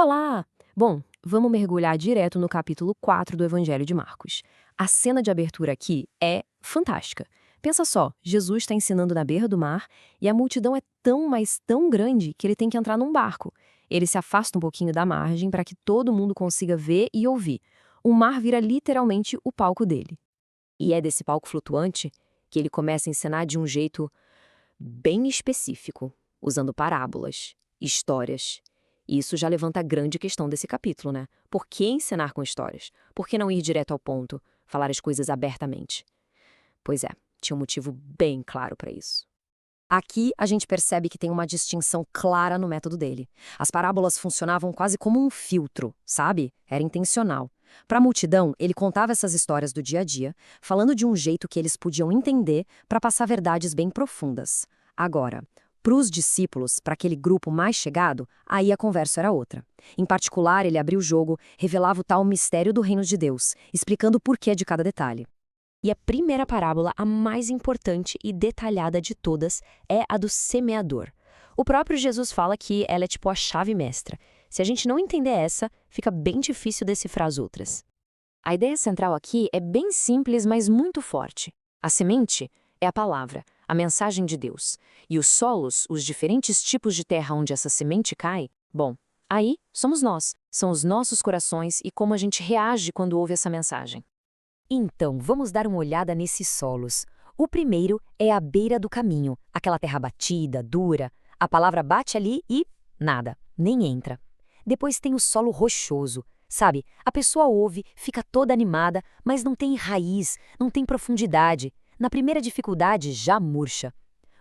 Olá! Bom, vamos mergulhar direto no capítulo 4 do Evangelho de Marcos. A cena de abertura aqui é fantástica. Pensa só, Jesus está ensinando na beira do mar e a multidão é tão, mas tão grande que ele tem que entrar num barco. Ele se afasta um pouquinho da margem para que todo mundo consiga ver e ouvir. O mar vira literalmente o palco dele. E é desse palco flutuante que ele começa a ensinar de um jeito bem específico, usando parábolas, histórias. E isso já levanta a grande questão desse capítulo, né? Por que ensinar com histórias? Por que não ir direto ao ponto, falar as coisas abertamente? Pois é, tinha um motivo bem claro para isso. Aqui a gente percebe que tem uma distinção clara no método dele. As parábolas funcionavam quase como um filtro, sabe? Era intencional. Para a multidão, ele contava essas histórias do dia a dia, falando de um jeito que eles podiam entender para passar verdades bem profundas. Agora, para os discípulos, para aquele grupo mais chegado, aí a conversa era outra. Em particular, ele abria o jogo, revelava o tal mistério do reino de Deus, explicando o porquê de cada detalhe. E a primeira parábola, a mais importante e detalhada de todas, é a do semeador. O próprio Jesus fala que ela é tipo a chave mestra. Se a gente não entender essa, fica bem difícil decifrar as outras. A ideia central aqui é bem simples, mas muito forte. A semente é a palavra, a mensagem de Deus. E os solos, os diferentes tipos de terra onde essa semente cai, bom, aí somos nós. São os nossos corações e como a gente reage quando ouve essa mensagem. Então, vamos dar uma olhada nesses solos. O primeiro é a beira do caminho, aquela terra batida, dura. A palavra bate ali e nada, nem entra. Depois tem o solo rochoso. Sabe, a pessoa ouve, fica toda animada, mas não tem raiz, não tem profundidade. Na primeira dificuldade, já murcha.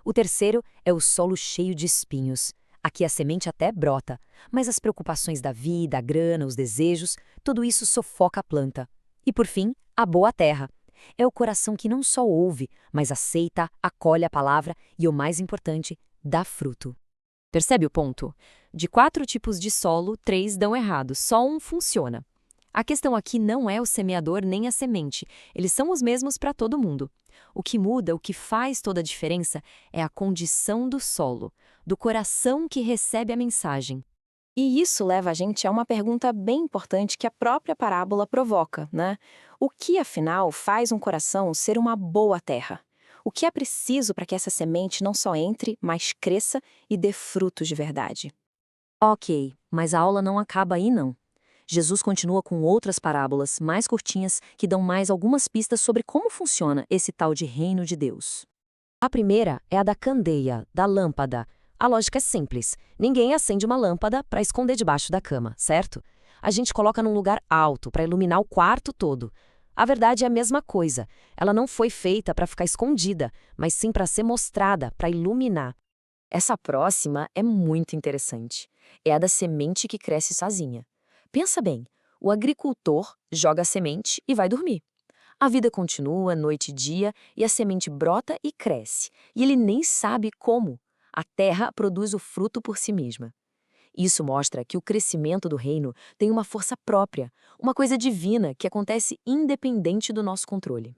O terceiro é o solo cheio de espinhos. Aqui a semente até brota, mas as preocupações da vida, a grana, os desejos, tudo isso sufoca a planta. E por fim, a boa terra. É o coração que não só ouve, mas aceita, acolhe a palavra e, o mais importante, dá fruto. Percebe o ponto? De 4 tipos de solo, 3 dão errado, só um funciona. A questão aqui não é o semeador nem a semente, eles são os mesmos para todo mundo. O que muda, o que faz toda a diferença, é a condição do solo, do coração que recebe a mensagem. E isso leva a gente a uma pergunta bem importante que a própria parábola provoca, né? O que, afinal, faz um coração ser uma boa terra? O que é preciso para que essa semente não só entre, mas cresça e dê frutos de verdade? Ok, mas a aula não acaba aí não. Jesus continua com outras parábolas mais curtinhas que dão mais algumas pistas sobre como funciona esse tal de reino de Deus. A primeira é a da candeia, da lâmpada. A lógica é simples. Ninguém acende uma lâmpada para esconder debaixo da cama, certo? A gente coloca num lugar alto para iluminar o quarto todo. A verdade é a mesma coisa. Ela não foi feita para ficar escondida, mas sim para ser mostrada, para iluminar. Essa próxima é muito interessante. É a da semente que cresce sozinha. Pensa bem, o agricultor joga a semente e vai dormir. A vida continua, noite e dia, e a semente brota e cresce. E ele nem sabe como. A terra produz o fruto por si mesma. Isso mostra que o crescimento do reino tem uma força própria, uma coisa divina que acontece independente do nosso controle.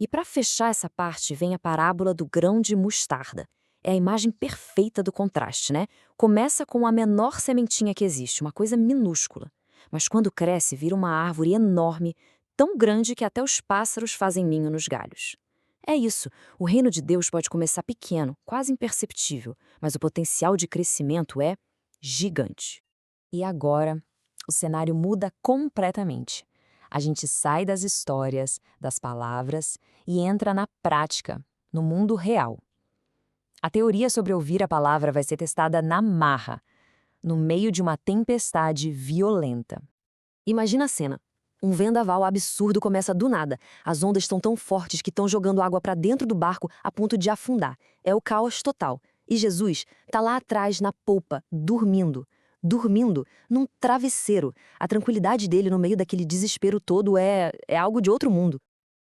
E para fechar essa parte vem a parábola do grão de mostarda. É a imagem perfeita do contraste, né? Começa com a menor sementinha que existe, uma coisa minúscula. Mas quando cresce, vira uma árvore enorme, tão grande que até os pássaros fazem ninho nos galhos. É isso, o reino de Deus pode começar pequeno, quase imperceptível, mas o potencial de crescimento é gigante. E agora, o cenário muda completamente. A gente sai das histórias, das palavras e entra na prática, no mundo real. A teoria sobre ouvir a palavra vai ser testada na marra, no meio de uma tempestade violenta. Imagina a cena. Um vendaval absurdo começa do nada. As ondas estão tão fortes que estão jogando água para dentro do barco a ponto de afundar. É o caos total. E Jesus está lá atrás na polpa, dormindo. Dormindo num travesseiro. A tranquilidade dele no meio daquele desespero todo é algo de outro mundo.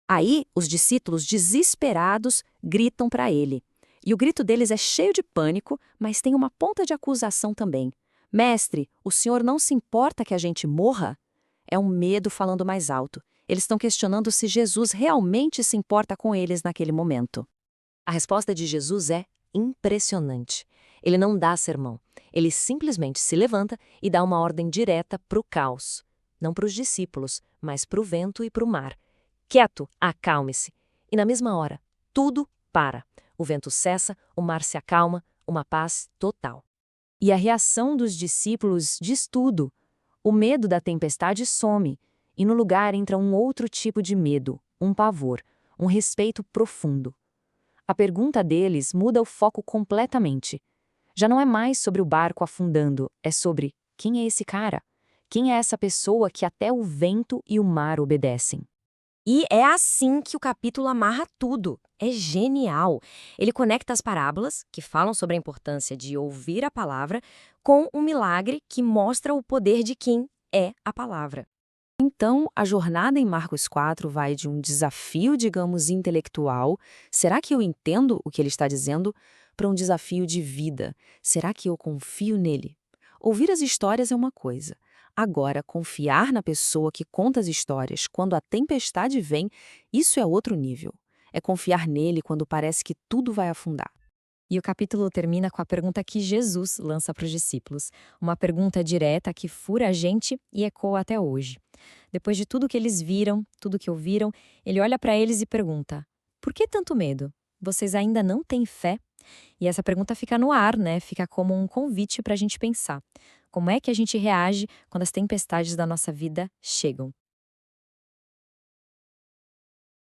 Aí, os discípulos, desesperados, gritam para ele. E o grito deles é cheio de pânico, mas tem uma ponta de acusação também. Mestre, o senhor não se importa que a gente morra? É um medo falando mais alto. Eles estão questionando se Jesus realmente se importa com eles naquele momento. A resposta de Jesus é impressionante. Ele não dá sermão. Ele simplesmente se levanta e dá uma ordem direta para o caos. Não para os discípulos, mas para o vento e para o mar. Quieto, acalme-se. E na mesma hora, tudo para. O vento cessa, o mar se acalma, uma paz total. E a reação dos discípulos diz tudo. O medo da tempestade some, e no lugar entra um outro tipo de medo, um pavor, um respeito profundo. A pergunta deles muda o foco completamente. Já não é mais sobre o barco afundando, é sobre quem é esse cara? Quem é essa pessoa que até o vento e o mar obedecem? E é assim que o capítulo amarra tudo. É genial. Ele conecta as parábolas, que falam sobre a importância de ouvir a palavra, com um milagre que mostra o poder de quem é a palavra. Então, a jornada em Marcos 4 vai de um desafio, digamos, intelectual, será que eu entendo o que ele está dizendo, para um desafio de vida, será que eu confio nele? Ouvir as histórias é uma coisa. Agora, confiar na pessoa que conta as histórias quando a tempestade vem, isso é outro nível. É confiar nele quando parece que tudo vai afundar. E o capítulo termina com a pergunta que Jesus lança para os discípulos. Uma pergunta direta que fura a gente e ecoa até hoje. Depois de tudo que eles viram, tudo que ouviram, ele olha para eles e pergunta: por que tanto medo? Vocês ainda não têm fé? E essa pergunta fica no ar, né? Fica como um convite para a gente pensar. Como é que a gente reage quando as tempestades da nossa vida chegam?